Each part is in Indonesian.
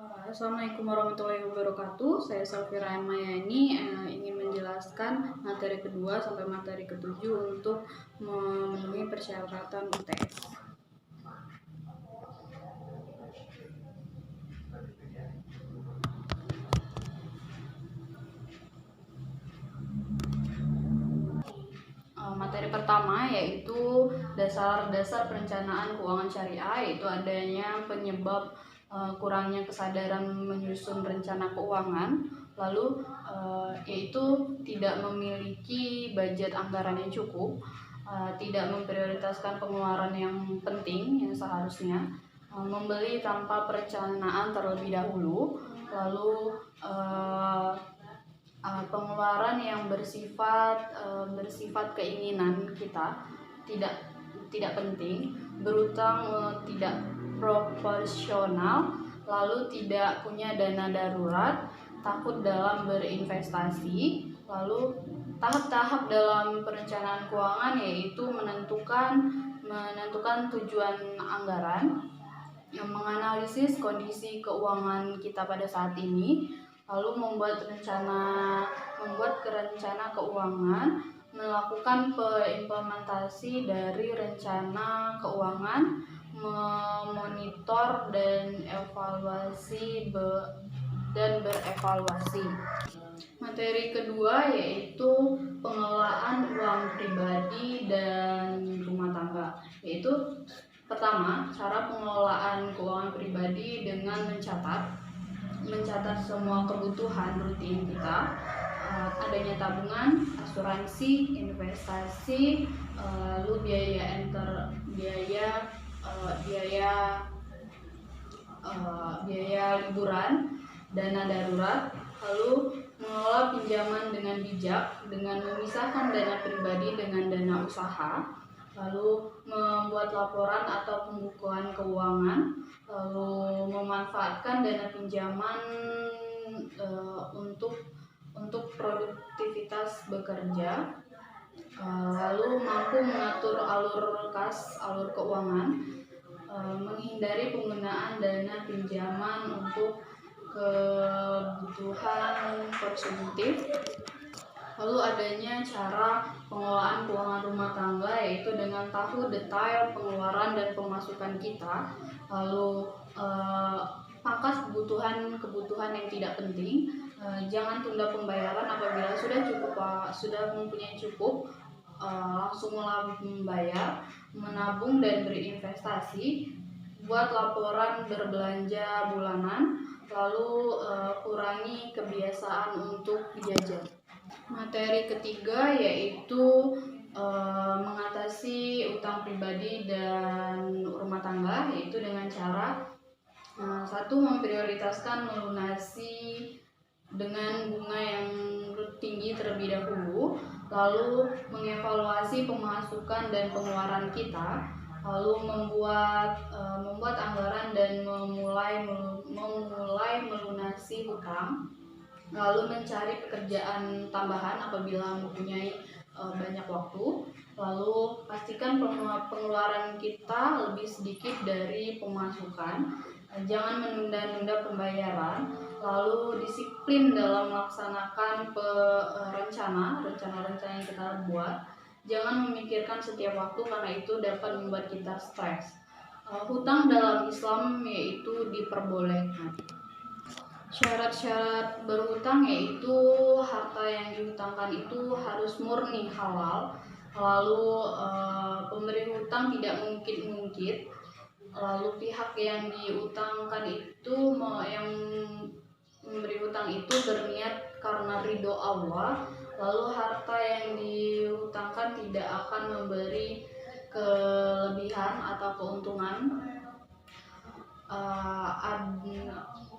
Assalamualaikum warahmatullahi wabarakatuh. Saya Safira Mayani ingin menjelaskan materi kedua sampai materi ketujuh untuk memenuhi persyaratan UTS. Materi pertama yaitu dasar-dasar perencanaan keuangan syariah, yaitu adanya penyebab kurangnya kesadaran menyusun rencana keuangan, lalu yaitu tidak memiliki budget anggaran yang cukup, tidak memprioritaskan pengeluaran yang penting yang seharusnya, membeli tanpa perencanaan terlebih dahulu, lalu pengeluaran yang bersifat keinginan kita, tidak penting, berutang tidak proporsional, lalu tidak punya dana darurat, takut dalam berinvestasi, lalu tahap-tahap dalam perencanaan keuangan yaitu menentukan tujuan anggaran, yang menganalisis kondisi keuangan kita pada saat ini, lalu membuat rencana keuangan, melakukan implementasi dari rencana keuangan, memonitor dan berevaluasi. Materi kedua yaitu pengelolaan uang pribadi dan rumah tangga, yaitu pertama, cara pengelolaan keuangan pribadi dengan mencatat semua kebutuhan rutin kita, adanya tabungan, asuransi, investasi, lalu biaya liburan, dana darurat, lalu mengelola pinjaman dengan bijak dengan memisahkan dana pribadi dengan dana usaha, lalu membuat laporan atau pembukuan keuangan, lalu memanfaatkan dana pinjaman untuk produktivitas bekerja, lalu mampu mengatur alur keuangan, menghindari penggunaan dana pinjaman untuk kebutuhan konsumtif, lalu adanya cara pengelolaan keuangan rumah tangga yaitu dengan tahu detail pengeluaran dan pemasukan kita, lalu pangkas kebutuhan yang tidak penting, jangan tunda pembayaran apabila sudah mempunyai cukup, langsunglah membayar, menabung dan berinvestasi, buat laporan berbelanja bulanan, lalu kurangi kebiasaan untuk jajan. Materi ketiga yaitu mengatasi utang pribadi dan rumah tangga, yaitu dengan cara satu, memprioritaskan melunasi dengan bunga yang tinggi terlebih dahulu, lalu mengevaluasi pemasukan dan pengeluaran kita, lalu membuat anggaran dan memulai melunasi hutang, lalu mencari pekerjaan tambahan apabila mempunyai banyak waktu, lalu pastikan pengeluaran kita lebih sedikit dari pemasukan, jangan menunda-nunda pembayaran, lalu disiplin dalam melaksanakan rencana yang kita buat, jangan memikirkan setiap waktu karena itu dapat membuat kita stres. Hutang dalam Islam yaitu diperbolehkan. Syarat-syarat berhutang yaitu harta yang dihutangkan itu harus murni halal, lalu pemberi hutang tidak mungkit-mungkit, lalu pihak yang diutangkan itu yang memberi hutang itu berniat karena ridho Allah, lalu harta yang dihutangkan tidak akan memberi kelebihan atau keuntungan.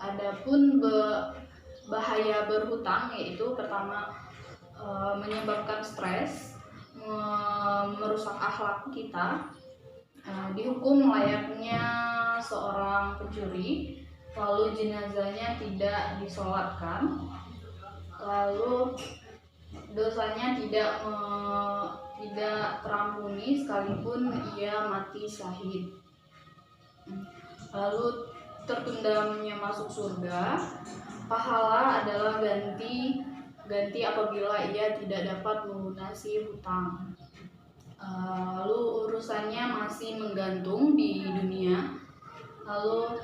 Adapun bahaya berhutang yaitu pertama, menyebabkan stres, merusak akhlak kita, dihukum layaknya seorang pencuri, lalu jenazahnya tidak disolatkan, lalu dosanya tidak terampuni sekalipun ia mati syahid. Lalu tertundanya masuk surga. Pahala adalah ganti apabila ia tidak dapat melunasi hutang. Lalu urusannya masih menggantung di dunia. Lalu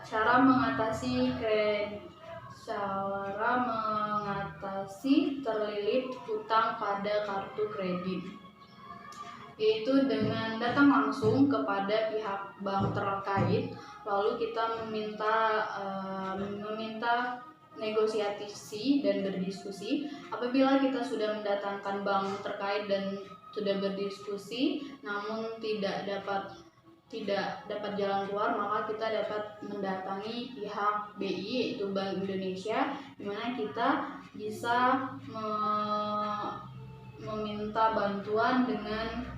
cara mengatasi terlilit hutang pada kartu kredit, yaitu dengan datang langsung kepada pihak bank terkait, lalu kita meminta negosiasi dan berdiskusi. Apabila kita sudah mendatangkan bank terkait dan sudah berdiskusi namun tidak dapat jalan keluar, maka kita dapat mendatangi pihak BI, yaitu Bank Indonesia, di mana kita bisa meminta bantuan dengan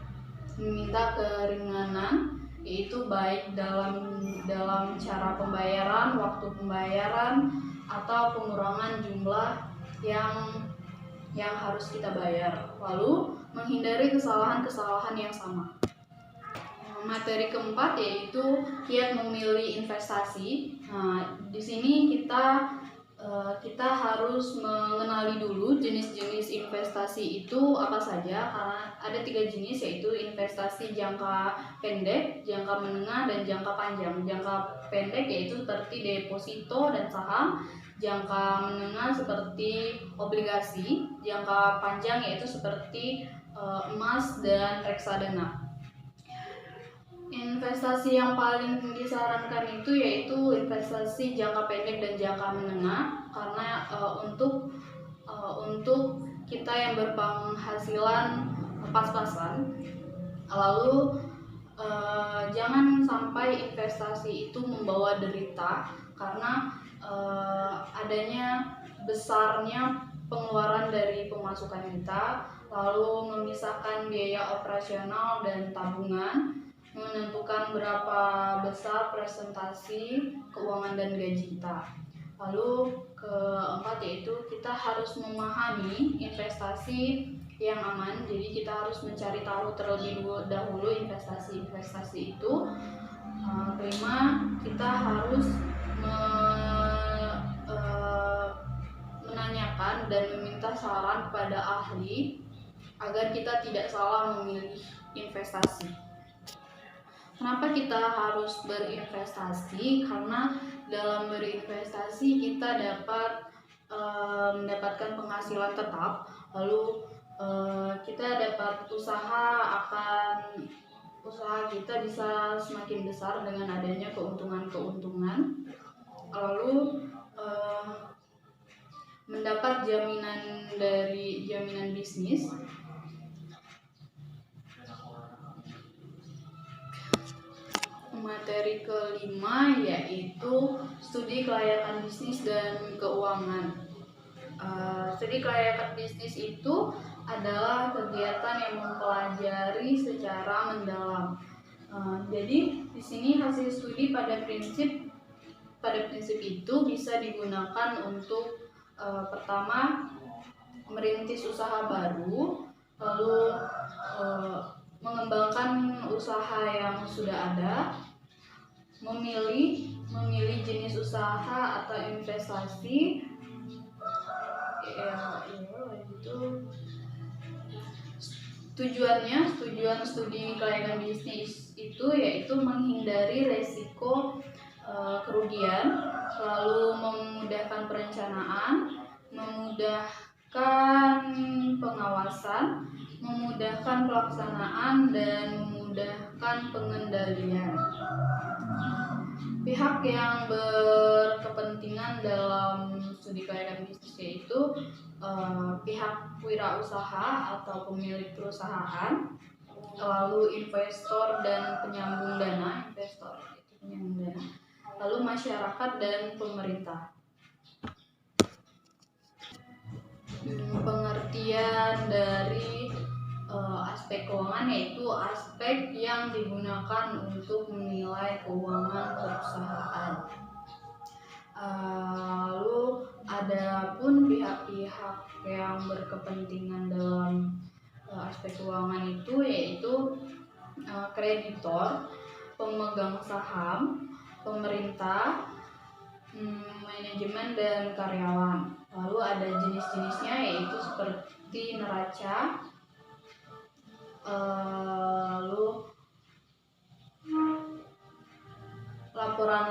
meminta keringanan, yaitu baik dalam cara pembayaran, waktu pembayaran, atau pengurangan jumlah yang harus kita bayar, lalu menghindari kesalahan-kesalahan yang sama. Materi keempat yaitu kiat memilih investasi. Nah, di sini kita harus mengenali dulu jenis-jenis investasi itu apa saja, karena ada 3 jenis, yaitu investasi jangka pendek, jangka menengah, dan jangka panjang. Jangka pendek yaitu seperti deposito dan saham, jangka menengah seperti obligasi, jangka panjang yaitu seperti emas dan reksadana. Investasi yang paling disarankan itu yaitu investasi jangka pendek dan jangka menengah, karena untuk kita yang berpenghasilan pas-pasan. Lalu jangan sampai investasi itu membawa derita, karena adanya besarnya pengeluaran dari pemasukan kita, lalu memisahkan biaya operasional dan tabungan, menentukan berapa besar presentasi keuangan dan gaji kita. Lalu keempat yaitu kita harus memahami investasi yang aman, jadi kita harus mencari tahu terlebih dahulu investasi itu. Kelima, kita harus menanyakan dan meminta saran kepada ahli agar kita tidak salah memilih investasi. Kenapa kita harus berinvestasi? Karena dalam berinvestasi kita dapat mendapatkan penghasilan tetap, lalu kita dapat usaha kita bisa semakin besar dengan adanya keuntungan, lalu mendapat jaminan bisnis. Materi kelima yaitu studi kelayakan bisnis dan keuangan. Studi kelayakan bisnis itu adalah kegiatan yang mempelajari secara mendalam. Jadi di sini hasil studi pada prinsip itu bisa digunakan untuk pertama merintis usaha baru, lalu mengembangkan usaha yang sudah ada, memilih jenis usaha atau investasi, tujuan studi kelayakan bisnis itu yaitu menghindari resiko kerugian, lalu memudahkan perencanaan, memudahkan pengawasan, memudahkan pelaksanaan, dan memudahkan pengendalian. Pihak yang berkepentingan dalam studi kelayakan bisnis yaitu pihak wirausaha atau pemilik perusahaan, lalu investor dan penyambung dana, lalu masyarakat dan pemerintah. Pengertian dari aspek keuangan yaitu aspek yang digunakan untuk menilai keuangan perusahaan. Lalu ada pun pihak-pihak yang berkepentingan dalam aspek keuangan itu yaitu kreditor, pemegang saham, pemerintah, manajemen, dan karyawan. Lalu ada jenis-jenisnya, yaitu seperti neraca, lalu laporan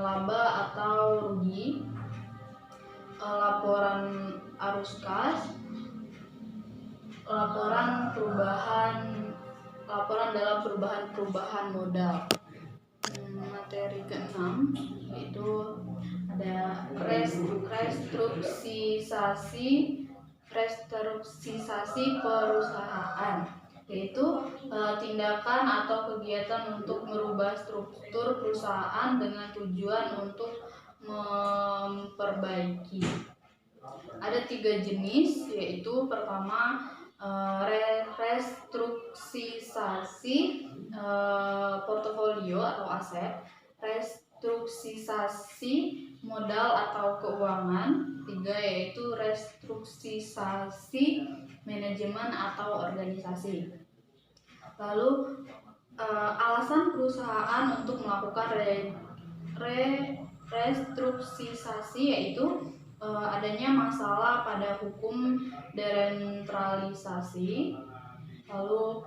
laba atau rugi, laporan arus kas, laporan dalam perubahan modal. Materi ke-6 yaitu ada restrukturisasi perusahaan, yaitu tindakan atau kegiatan untuk merubah struktur perusahaan dengan tujuan untuk memperbaiki. Ada 3 jenis, yaitu pertama restrukturisasi portofolio atau aset, restrukturisasi modal atau keuangan, 3 yaitu restrukturisasi manajemen atau organisasi. Lalu alasan perusahaan untuk melakukan restrukturisasi yaitu adanya masalah pada hukum desentralisasi, lalu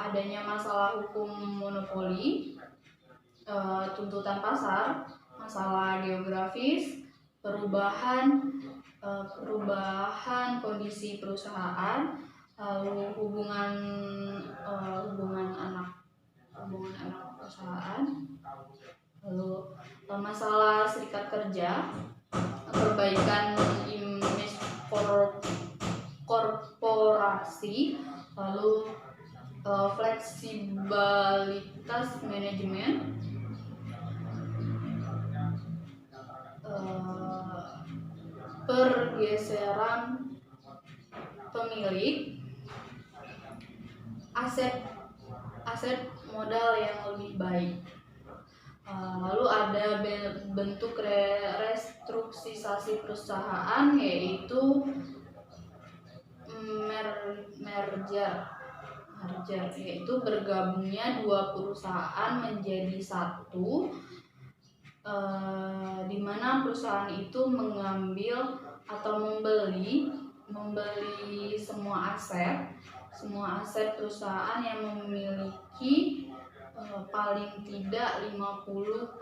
adanya masalah hukum monopoli, tuntutan pasar, masalah geografis, perubahan kondisi perusahaan, lalu hubungan anak perusahaan, lalu masalah serikat kerja, perbaikan image korporasi, lalu fleksibilitas manajemen, pergeseran pemilik, aset modal yang lebih baik. Lalu ada bentuk restrukturisasi perusahaan, yaitu merger, yaitu bergabungnya 2 perusahaan menjadi satu, di mana perusahaan itu mengambil atau membeli semua aset perusahaan yang memiliki paling tidak 50%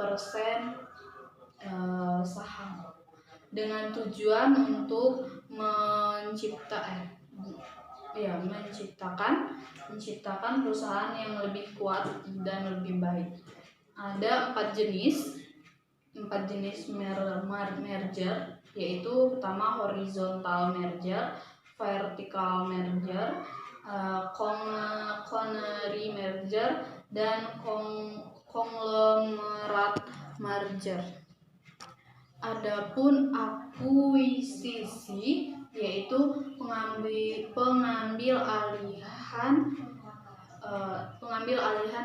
saham, dengan tujuan untuk menciptakan perusahaan yang lebih kuat dan lebih baik. Ada 4 jenis merger, yaitu pertama horizontal merger, vertical merger, conglomerate merger, dan konglomerat merger. Adapun akuisisi yaitu pengambil alihan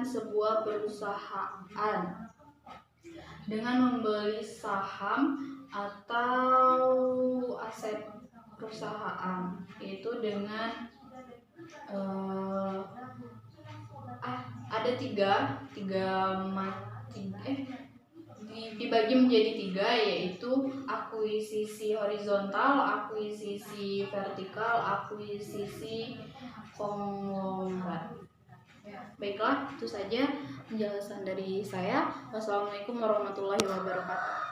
sebuah perusahaan dengan membeli saham atau aset perusahaan, yaitu dengan ada dibagi menjadi 3, yaitu akuisisi horizontal, akuisisi vertikal, akuisisi konglomerat. Baiklah, itu saja penjelasan dari saya. Wassalamualaikum warahmatullahi wabarakatuh.